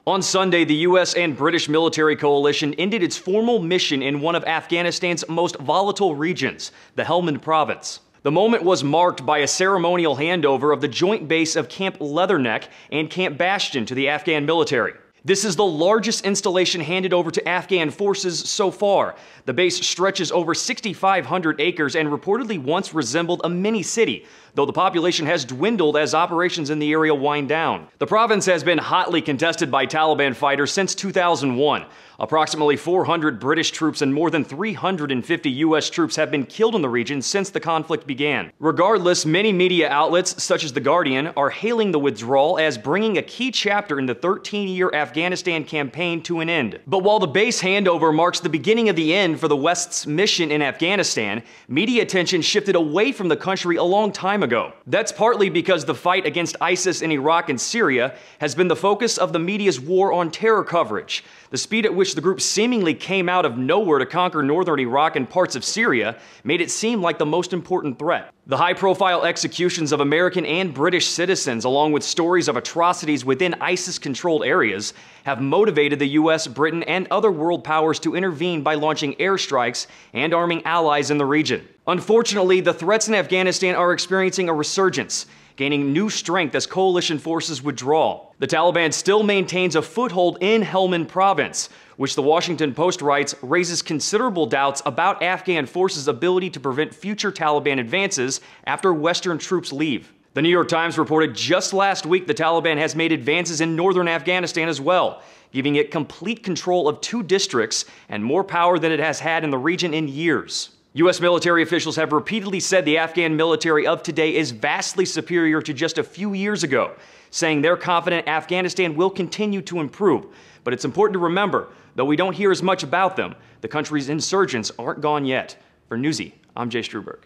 On Sunday, the U.S. and British military coalition ended its formal mission in one of Afghanistan's most volatile regions, the Helmand province. The moment was marked by a ceremonial handover of the joint base of Camp Leatherneck and Camp Bastion to the Afghan military. This is the largest installation handed over to Afghan forces so far. The base stretches over 6,500 acres and reportedly once resembled a mini-city, though the population has dwindled as operations in the area wind down. The province has been hotly contested by Taliban fighters since 2001. Approximately 400 British troops and more than 350 U.S. troops have been killed in the region since the conflict began. Regardless, many media outlets, such as The Guardian, are hailing the withdrawal as bringing a key chapter in the 13-year Afghanistan campaign to an end. But while the base handover marks the beginning of the end for the West's mission in Afghanistan, media attention shifted away from the country a long time ago. That's partly because the fight against ISIS in Iraq and Syria has been the focus of the media's war on terror coverage. The speed at which the group seemingly came out of nowhere to conquer northern Iraq and parts of Syria made it seem like the most important threat. The high-profile executions of American and British citizens, along with stories of atrocities within ISIS-controlled areas, have motivated the U.S., Britain, and other world powers to intervene by launching airstrikes and arming allies in the region. Unfortunately, the threats in Afghanistan are experiencing a resurgence, gaining new strength as coalition forces withdraw. The Taliban still maintains a foothold in Helmand province, which the Washington Post writes raises considerable doubts about Afghan forces' ability to prevent future Taliban advances after Western troops leave. The New York Times reported just last week the Taliban has made advances in northern Afghanistan as well, giving it complete control of 2 districts and more power than it has had in the region in years. U.S. military officials have repeatedly said the Afghan military of today is vastly superior to just a few years ago, saying they're confident Afghanistan will continue to improve. But it's important to remember, though we don't hear as much about them, the country's insurgents aren't gone yet. For Newsy, I'm Jay Struberg.